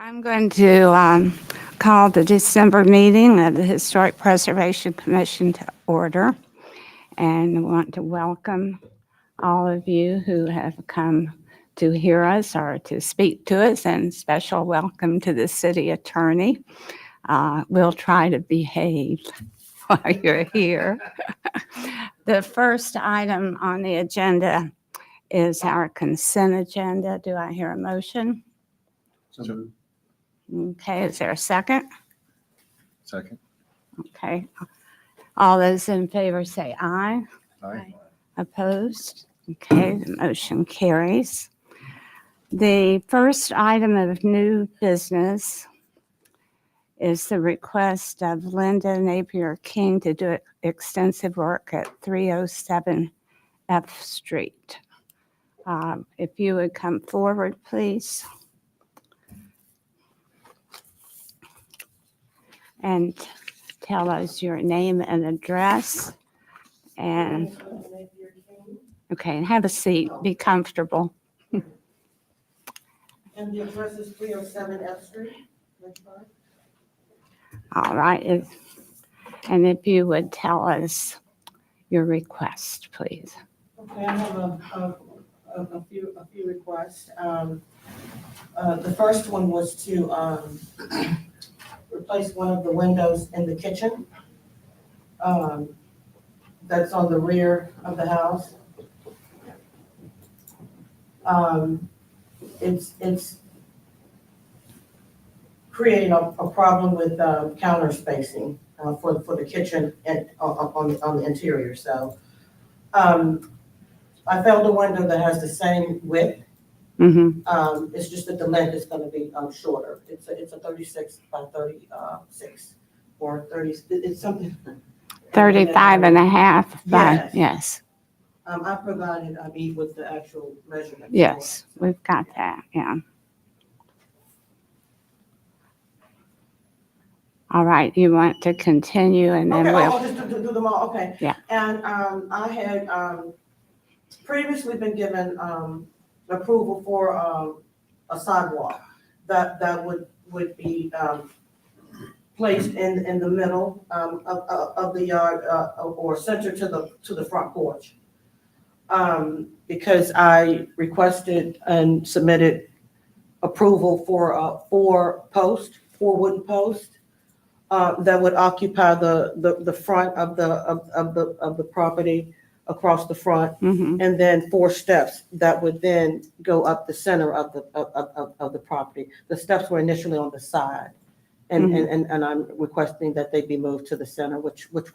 I'm going to call the December meeting of the Historic Preservation Commission to order, and want to welcome all of you who have come to hear us or to speak to us, and special welcome to the city attorney. We'll try to behave while you're here. The first item on the agenda is our consent agenda. Do I hear a motion? So Okay, is there a second? second. Okay. All those in favor say aye. Aye. Opposed? Okay, the motion carries. The first item of new business is the request of Linda Napier King to do extensive work at 307 F Street. If you would come forward, please. And tell us your name and address. And okay, and have a seat, be comfortable. And the address is 307 F Street, Lynchburg. All right. And if you would tell us your request, please. Okay, I have a few requests. The first one was to replace one of the windows in the kitchen. That's on the rear of the house. It's creating a problem with counter spacing for the kitchen and on the interior. So I found a window that has the same width. Mm-hmm. It's just that the length is going to be shorter. It's a 36 by 36 or 30. It's something. 35 and a half by, yes. I provided with the actual measurements. Yes, we've got that, yeah. All right, you want to continue and then Okay, we'll, I'll just do them all, okay. Yeah. And I had previously been given approval for a sidewalk that would be placed in the middle of the yard or center to the front porch. Because I requested and submitted approval for four wooden posts that would occupy the front of the property across the front, mhm. and then four steps that would then go up the center of the property. The steps were initially on the side, and I'm requesting that they be moved to the center, which was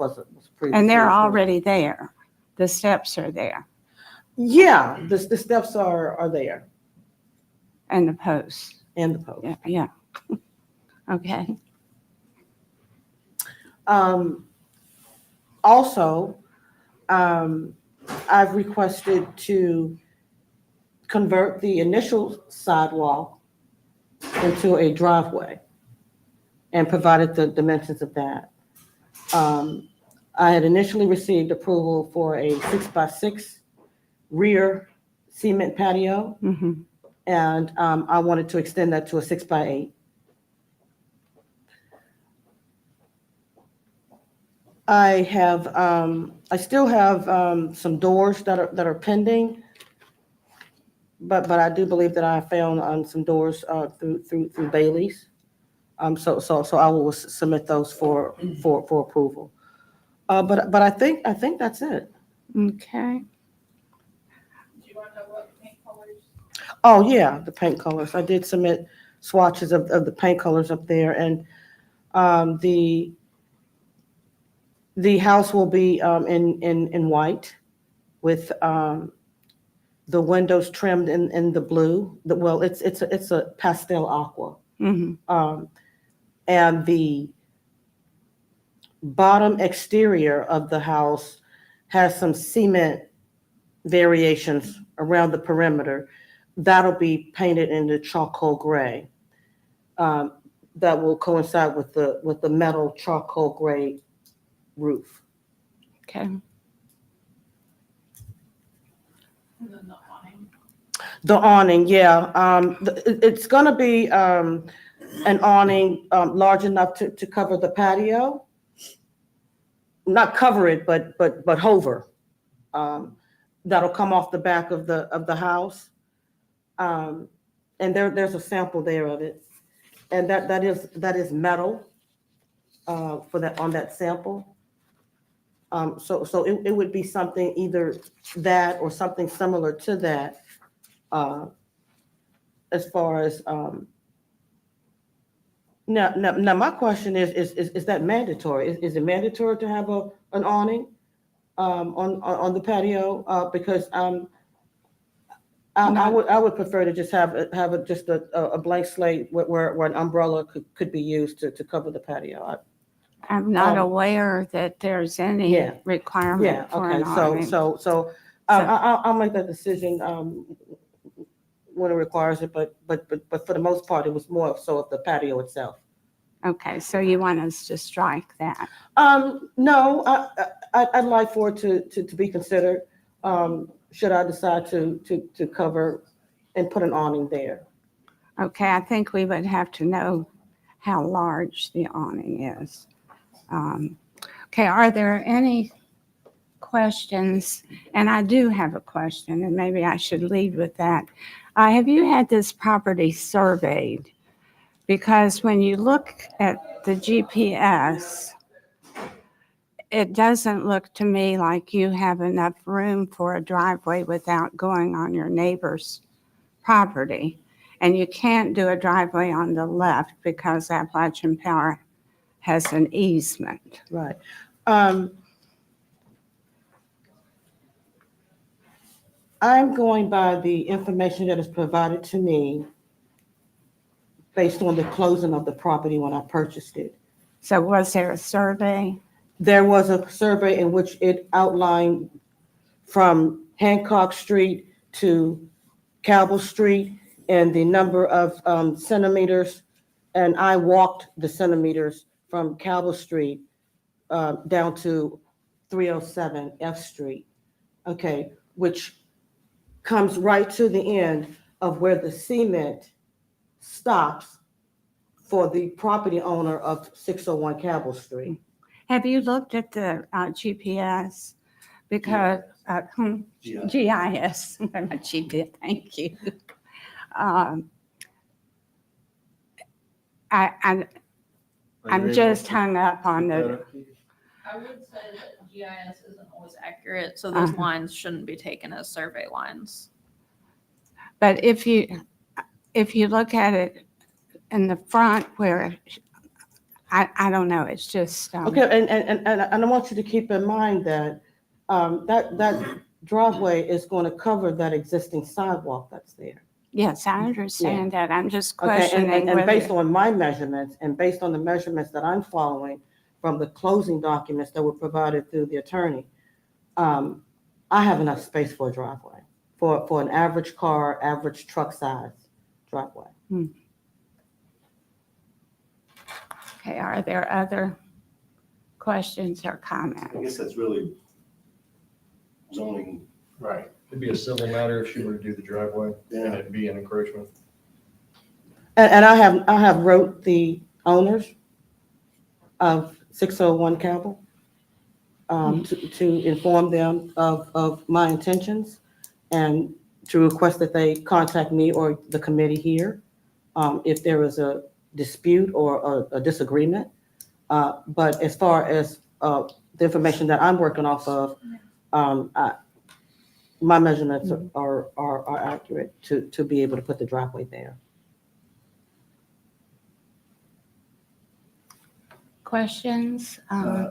previously. And they're already there. The steps are there Yeah, the steps are there and the posts. and the post. Yeah. Okay. Also, I've requested to convert the initial sidewalk into a driveway and provided the dimensions of that. I had initially received approval for a 6x6 rear cement patio, Mm-hmm. and I wanted to extend that to a 6x8. I still have some doors that are pending, but I do believe that I found some doors through Bailey's. So I will submit those for approval. But I think that's it. Okay. Do you want to know what paint colors? Oh yeah, the paint colors. I did submit swatches of the paint colors up there, and the house will be in white with the windows trimmed in the blue. Well, it's a pastel aqua. Mm-hmm. And the bottom exterior of the house has some cement variations around the perimeter. That'll be painted in the charcoal gray. That will coincide with the metal charcoal gray roof. Okay. And then the awning. The awning, yeah. It's gonna be an awning large enough to cover the patio. Not cover it, but hover. That'll come off the back of the house. And there's a sample there of it. And that is metal for that, on that sample. So it would be something either that or something similar to that, as far as, now my question is that mandatory? Is it mandatory to have an awning, on the patio? Because, I would prefer to just have just a blank slate where an umbrella could be used to cover the patio. I'm not aware that there's any Yeah. requirement for Okay, an awning. so I'll make that decision when it requires it, but for the most part, it was more so of the patio itself. Okay, so you want us to strike that? No, I'd like for it to be considered, should I decide to cover and put an awning there. Okay, I think we would have to know how large the awning is. Okay, are there any questions? And I do have a question, and maybe I should lead with that. Have you had this property surveyed? Because when you look at the GPS, it doesn't look to me like you have enough room for a driveway without going on your neighbor's property. And you can't do a driveway on the left because Appalachian Power has an easement. Right. I'm going by the information that is provided to me based on the closing of the property when I purchased it. So was there a survey? There was a survey in which it outlined from Hancock Street to Cabell Street and the number of centimeters. And I walked the centimeters from Cabell Street down to 307 F Street, okay, which comes right to the end of where the cement stops for the property owner of 601 Cabell Street. Have you looked at the GPS? Because GIS, not GPS, thank you. I'm just hung up on the, I would say that GIS isn't always accurate, so those lines shouldn't be taken as survey lines. but if you look at it in the front where, I don't know, it's just. Okay, and I want you to keep in mind that that driveway is going to cover that existing sidewalk that's there. Yes, I understand that. I'm just Okay, questioning and based whether, on my measurements and based on the measurements that I'm following from the closing documents that were provided through the attorney, I have enough space for a driveway, for an average car, average truck size driveway. okay, are there other questions or I comments? guess that's really zoning. Right. It'd be a civil matter if she were to do the driveway, and it'd be an encroachment. And I have wrote the owners of 601 Cabell to inform them of my intentions and to request that they contact me or the committee here if there is a dispute or a disagreement. But as far as the information that I'm working off of, my measurements are accurate to be able to put the driveway there. Questions?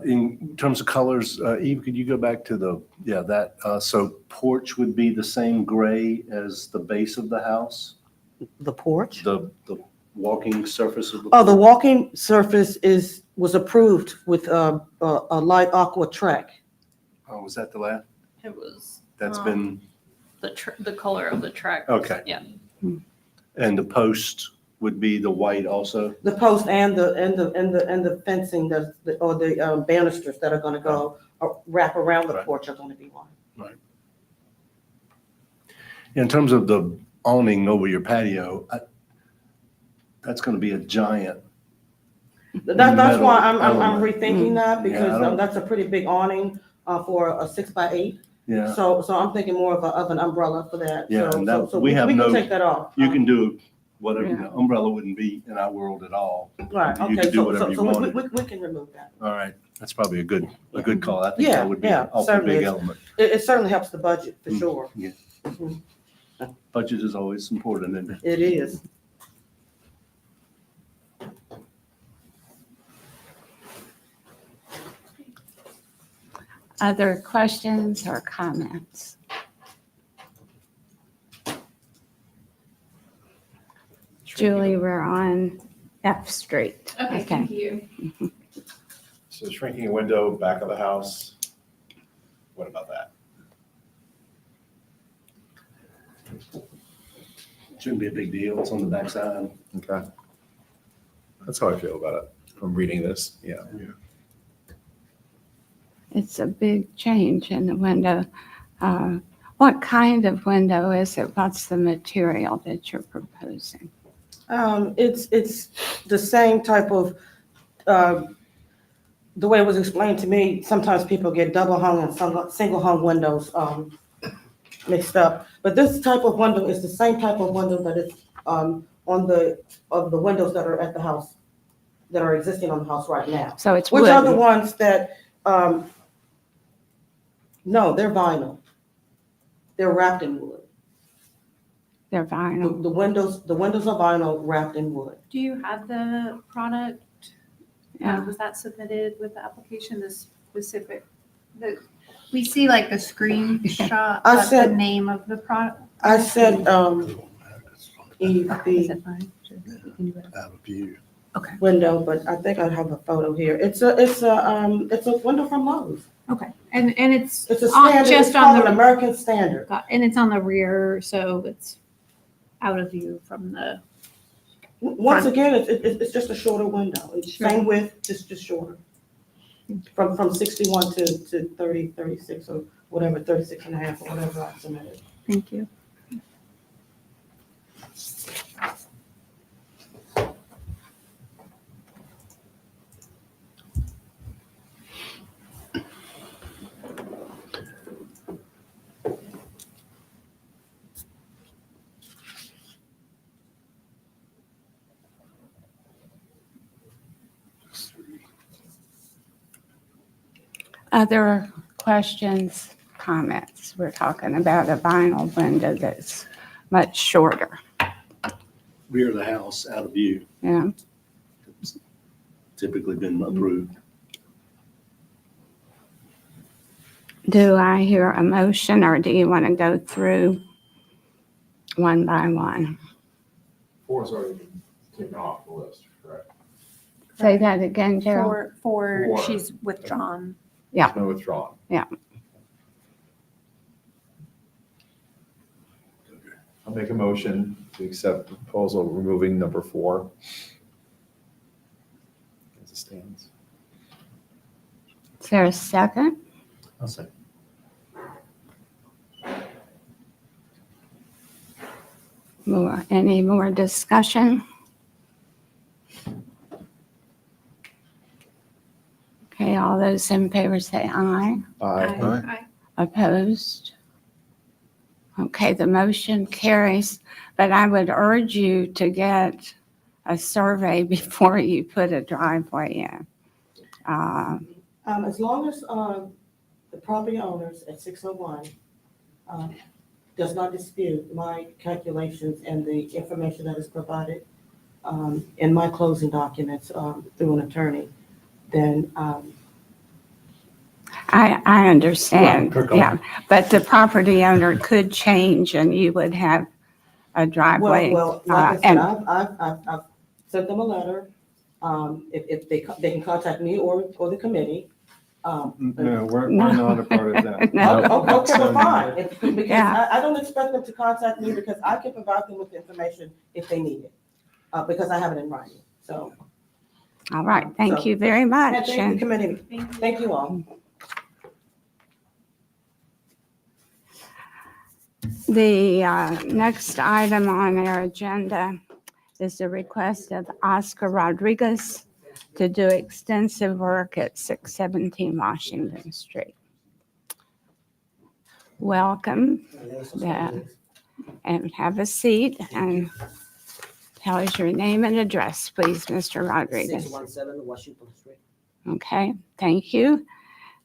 In terms of colors, Eve, could you go back to so porch would be the same gray as the base of the house? The porch? The walking surface of the Oh, the porch? walking surface was approved with a light aqua Trek. Oh, was that the last? It was. That's been, The color of the track. okay. Yeah. And the post would be the white also? The post and the fencing or the banisters that are going to go wrap around the Right. porch are going to be one. In terms of the awning over your patio, That's gonna be a giant. That's why I'm element. rethinking that, Yeah, I because don't- that's a pretty big awning, for a 6x8. Yeah, So I'm thinking more of an umbrella for that. Yeah, So, and that- so we have we no- can take that off. you can do whatever, Yeah. umbrella wouldn't be in our world at all. Right, You okay, can do so, whatever you so wanted. we can remove that. All right, that's probably a good call. I think Yeah, that would be yeah, an awful certainly. big It's- element. It certainly helps the budget, for Mm, sure. yeah. Mhm. Budget is always important, isn't it? It is. Other questions or comments? Julie, we're on F Street. Okay, thank you. So shrinking a window, back of the house, what about that? Shouldn't be a big deal. It's on the backside. Okay. That's how I feel about it from reading this, yeah. It's a big change in the window. What kind of window is it? What's the material that you're proposing? It's the same type of, the way it was explained to me, sometimes people get double hung and some single hung windows, mixed up. But this type of window is the same type of window that is, of the windows that are at the house, that are existing on the house right now. So it's Which are the wood. ones that, no, they're vinyl. They're wrapped in wood. They're The vinyl. the windows are vinyl wrapped in wood. Do you have the product? Yeah. Was that submitted with the application, the specific, we see like the screenshot I of the said- name of the product? I said, Is EV it fine? Sure, we can do it. Out of view. window, but I think I have a photo here. It's a window from Lowe's. Okay, and it's It's a on- standard, it's just on called an the, American Standard. and it's on the rear, so it's out of view from the, Once again, it's just a shorter window. It's Sure. same width, just shorter. From 61 to 30, 36 or whatever, 36 and a half or whatever I submitted. thank you. Other questions, comments? We're talking about a vinyl window that's much shorter. Rear of the house, out of view. Yeah. It's typically been approved. Do I hear a motion, or do you want to go through one by one? Four's already been taken off the list, correct? Say that again, Gerald. For, Four. she's withdrawn. Yeah. No withdrawn. I'll make a motion to accept the proposal removing number 4. As it stands. Is there a second? I'll say. Any more discussion? Okay, all those in favor say aye. Aye. Opposed? Okay, the motion carries, but I would urge you to get a survey before you put a driveway in. As long as the property owners at 601 does not dispute my calculations and the information that is provided in my closing documents through an attorney, then I understand, Well, Kirk, yeah, but the property owner could change and you would have a driveway. well, like I said, and- I've sent them a letter. If they can contact me or the committee. No, we're No. not a part of that. No. Okay, well, fine. Because Yeah. I don't expect them to contact me because I can provide them with the information if they need it, because I have it in writing, so. All right, thank So- you very And much. thank you, And committee. Thank you all. the next item on our agenda is the request of Oscar Rodriguez to do extensive work at 617 Washington Street. Welcome, and have a seat and tell us your name and address, please, Mr. Rodriguez. 617 Washington Street. Okay, thank you.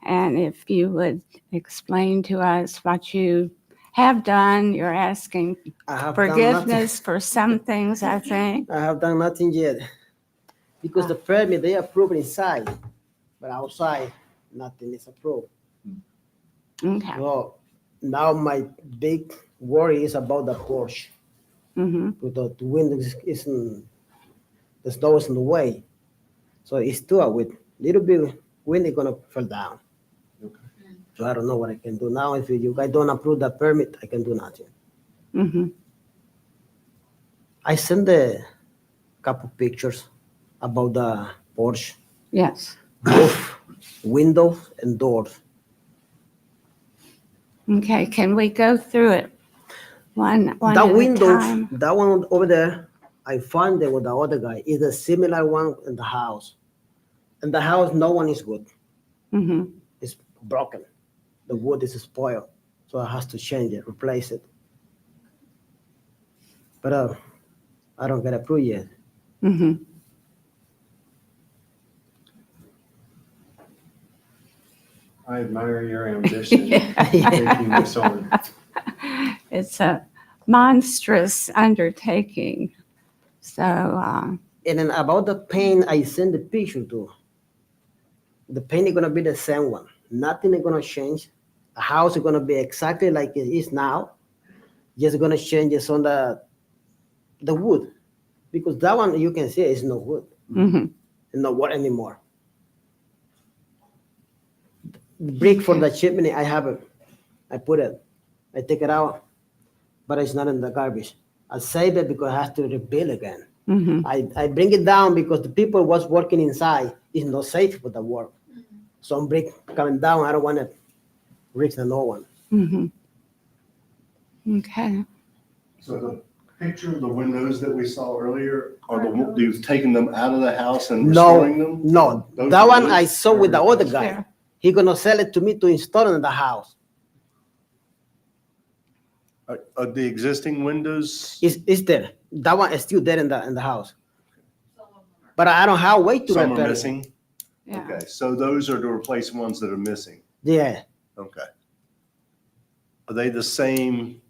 And if you would explain to us what you have done, you're asking I have forgiveness for some things, I think. Done nothing. I have done nothing yet because the permit they approved inside, but outside nothing is approved. Okay. So now my big worry is about the porch. With the wind isn't, the snow is in the way, so it's too with little bit wind is gonna fall down. So I don't know what I can do now. If you guys don't approve the permit, I can do nothing. I sent a couple pictures about the porch, Yes. both windows and doors. Okay, can we go through it one That at a window, time? that one over there, I found it with the other guy. It's a similar one in the house. In the house, no one is good. It's broken. The wood is spoiled, so I have to change it, replace it. But I don't get approved yet. I admire your ambition. Taking this on. It's a monstrous undertaking. So, And then about the paint, I send the picture to. The paint is gonna be the same one. Nothing is gonna change. The house is gonna be exactly like it is now. Just gonna change it on the wood, because that one you can see is no wood. It's not wood anymore. The brick for the chimney, I have it. I put it. I take it out, but it's not in the garbage. I save it because I have to rebuild again. I bring it down because the people was working inside is not safe for the work. Some brick coming down, I don't want to risk the no one. okay. So the picture of the windows that we saw earlier, you've taken them out of the house and restoring them? No, Those that are one good? I saw with the other guy. There. He gonna sell it to me to install in the house. Are the existing windows, It's there. That one is still there in the house. But I don't have a way to some repair are it. missing? Yeah. Okay, so those are to replace ones that are missing? Yeah, Okay. Are they the same?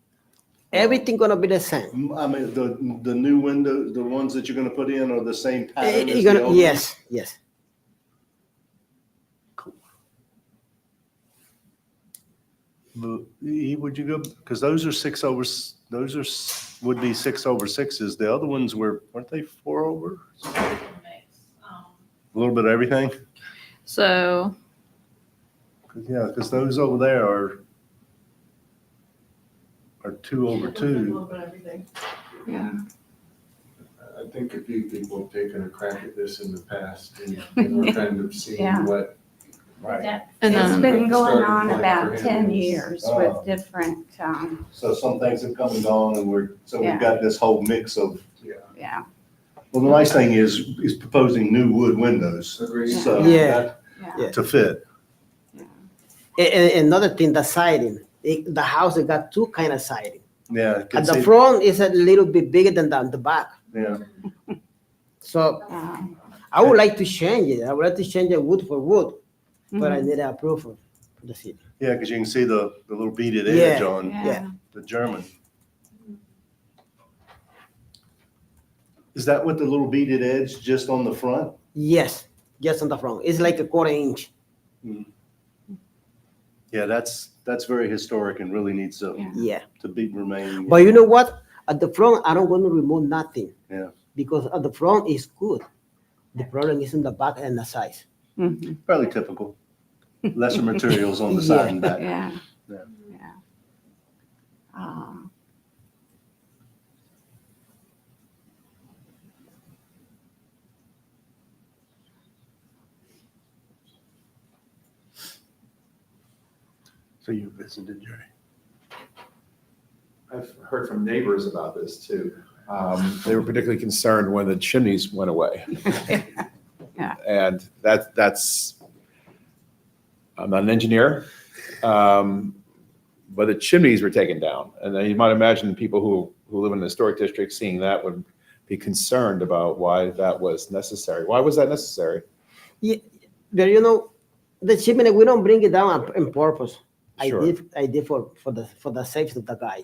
everything gonna be the same. I mean, the new windows, the ones that you're gonna put in are the same pattern as You're the gonna, old ones? yes. But, would you go, because those are would be 6/6s. The other ones weren't they 4/? A little bit of everything? So Yeah, because those over there are 2/2. Yeah. I think a few people have taken a crack at this in the past, and we're kind of seeing Yeah. what. Right. and It's then been going Started on like about for 10 him. years Oh. with different, So some things have come and gone, and Yeah. we've got this whole mix of, yeah. well, the nice thing is proposing new wood windows. Agreed. So Yeah. Yeah. to fit. And another thing, the siding. The house it got two kind of siding. Yeah. At the front is a little bit bigger than the back. Yeah. So I would like to change it. I would like to change it wood for wood, but I need approval from the city. Yeah, because you can see the little beaded edge Yeah. on Yeah. the German. Is that with the little beaded edge just on the front? Yes, just on the front. It's like a 1/4 inch. Yeah, that's very historic and really needs Yeah. to be remaining. But you know what? At the front, I don't want to remove nothing. Yeah. Because at the front is good. The problem is in the back and the size. Fairly typical. Lesser materials on the side and back. Yeah. Yeah. Yeah. So you visited, Jerry? I've heard from neighbors about this too. They were particularly concerned when the chimneys went away. Yeah. And that's, I'm not an engineer, but the chimneys were taken down. And then you might imagine people who live in the historic district seeing that would be concerned about why that was necessary. Why was that necessary? Yeah, but you know, the chimney, we don't bring it down on purpose. Sure. I did for the safety of the guy,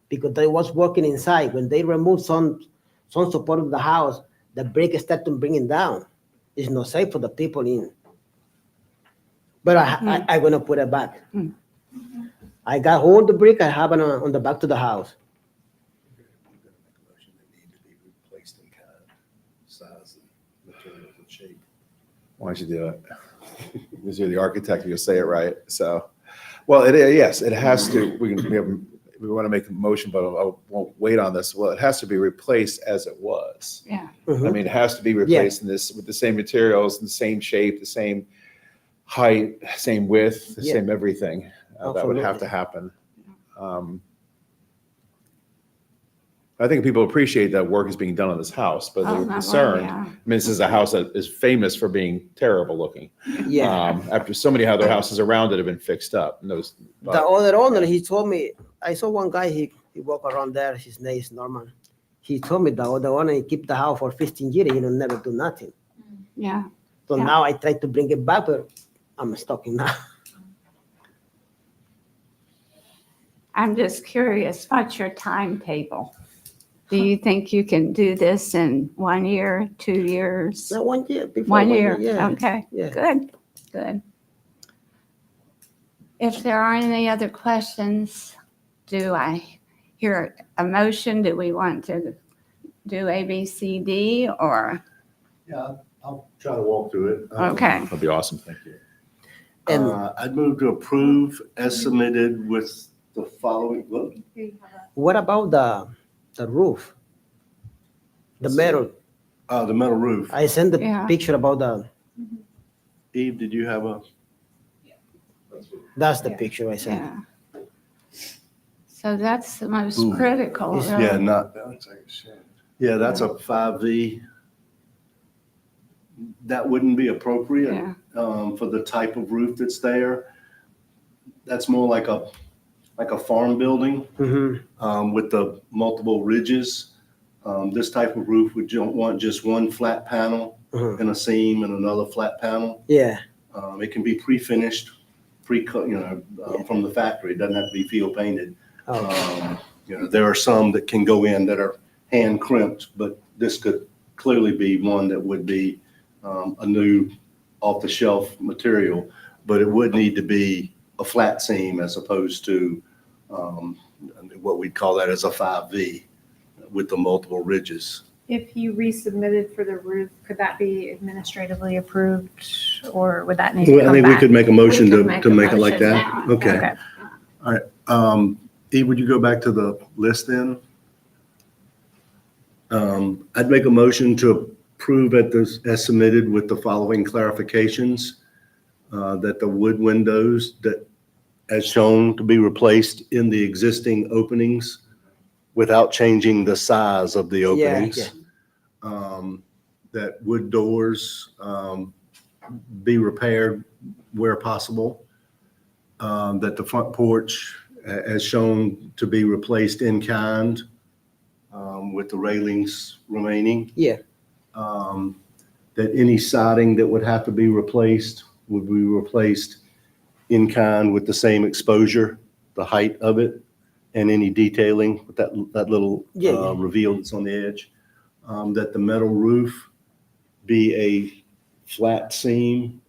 because they was working inside. When they removed some support of the house, the brick started bringing down. It's not safe for the people in. But I'm gonna put it back. I got all the brick. I have it on the back to the house. Why don't you do it? Because you're the architect, you'll say it right. So, well, yes, it has to, we want to make a motion, but I won't wait on this. Well, it has to be replaced as it was. Yeah. I mean, it has to be replaced in this, with the same materials, the same shape, the same height, same width, the Yeah. same everything. That would have Absolutely. to happen. I think people appreciate that work is being done on this house, but Oh, they're my concerned. Lord, yeah. I mean, this is a house that is famous for being terrible looking. Yeah. After so many other houses around it have been fixed up. And those, The other owner, he told me, I saw one guy, he walk around there, his name is Norman. He told me the other owner, he keep the house for 15 years, he don't never do nothing. Yeah. So Yeah. now I try to bring it back, but I'm stuck in now. I'm just curious, what's your timetable? Do you think you can do this in 1 year, 2 years? No, 1 year, before 1 year, yeah. okay, Yeah. good, good. If there aren't any other questions, do I hear a motion? Do we want to do A, B, C, D, or, Yeah, I'll try to walk through it. okay, that'd be awesome. Thank you. And I'd move to approve as submitted with the following, look, what about the roof? The metal, the metal roof. I sent the Yeah. picture about the, Eve, did you have a? that's the Yeah. picture I sent. yeah. So that's the most Ooh. critical, It's- really. Yeah, yeah, that's a 5V. That wouldn't be appropriate. Yeah. For the type of roof that's there. That's more like a farm building, Mhm. with the multiple ridges. This type of roof would want just one flat panel Mhm. and a seam and another flat panel. Yeah, It can be pre-finished, pre-cut, from the factory. It doesn't have to be field painted. okay. There are some that can go in that are hand crimped, but this could clearly be one that would be a new off-the-shelf material, but it would need to be a flat seam as opposed to what we'd call that as a 5V with the multiple ridges. If you resubmitted for the roof, could that be administratively approved, or would that need to Well, I come think we back? could make a motion We to could make make a it like motion that. now. Okay. Eve, would you go back to the list then? I'd make a motion to approve as submitted with the following clarifications. That the wood windows that, as shown, to be replaced in the existing openings without changing the size of the Yeah, openings. That wood doors be repaired where possible. That the front porch, as shown, to be replaced in kind, with the railings remaining. Yeah. That any siding that would have to be replaced would be replaced in kind with the same exposure, the height of it, and any detailing with that little Yeah. reveal that's on the edge. That the metal roof be a flat seam,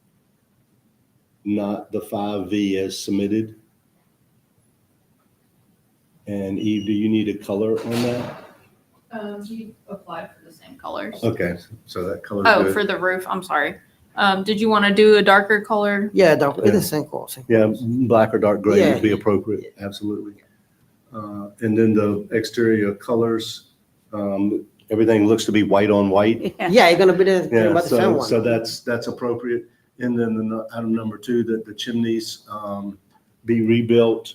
not the 5V as submitted. And Eve, do you need a color on that? You applied for the same colors. Okay, so that color's Oh, good. for the roof, I'm sorry. Did you want to do a darker color? Yeah, it's the same color. Same Yeah, color. black or dark gray Yeah, would be yeah. appropriate, absolutely. And then the exterior colors, everything looks to be white on white. Yeah, it's gonna be the Yeah, about the same so one. that's appropriate. And then item number 2, that the chimneys be rebuilt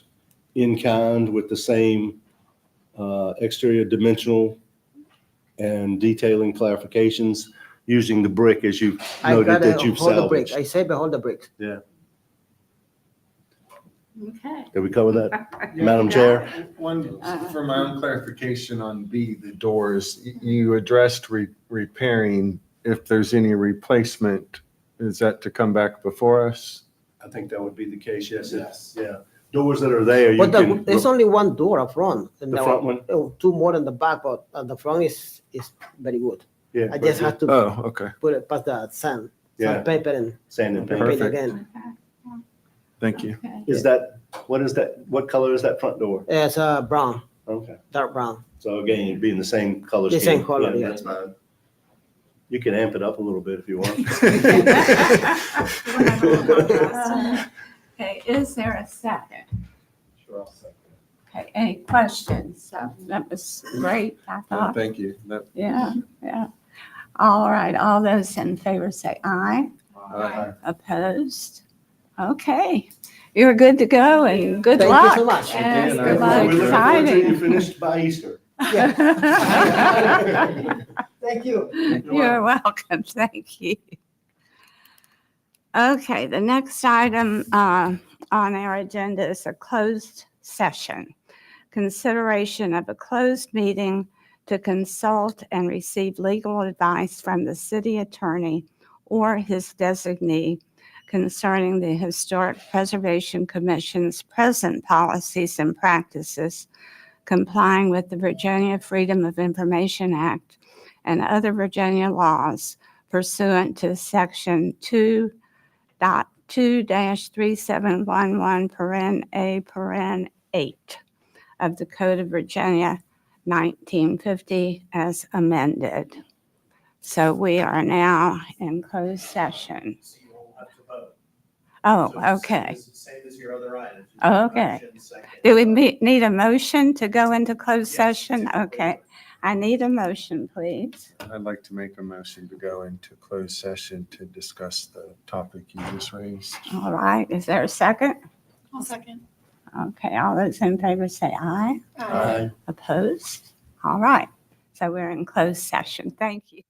in kind with the same exterior dimensional and detailing clarifications using the brick as you I noted gotta that you've hold the brick. salvaged. I save all the bricks. Okay. Did we cover that, Madam Chair? One, for my own clarification on B, the doors, you addressed repairing. If there's any replacement, is that to come back before us? I think that would be the case, yes. Yeah. Doors that are there, you But can. there's only one door up front. And The there front are, one? two more in the back, but the front is very good. Yeah, I just have to Oh, okay. put it past the Yeah. sandpaper and Sand and paint. paint Perfect. again. Thank you. Okay. Is that, what is that, what color is that front door? It's brown, Okay, dark brown. so again, you'd be in the same color The scheme. same color, yeah. That's fine. You can amp it up a little bit if you want. Okay, is there a second? Sure, I'll second. Okay, any questions? So that was great, I thought. Thank you. Yeah. All right, all those in favor say aye. Aye. Opposed? Okay, you're good to go and good Thank luck. you so much. Yes, Yeah, good no, luck, We look forward to you exciting. finished by Easter. Thank you. You're welcome, thank you. Okay, the next item on our agenda is a closed session. Consideration of a closed meeting to consult and receive legal advice from the city attorney or his designee concerning the Historic Preservation Commission's present policies and practices, complying with the Virginia Freedom of Information Act and other Virginia laws pursuant to Section 2.2-3711 of the Code of Virginia 1950 as amended. So we are now in closed session. Oh, okay. Same as your other items. Okay. Do we need a motion to go into closed session? Okay. I need a motion, please. I'd like to make a motion to go into closed session to discuss the topic you just raised. All right. Is there a second? I'll second. Okay. All those in favor say aye. Aye. Opposed? All right. So we're in closed session. Thank you.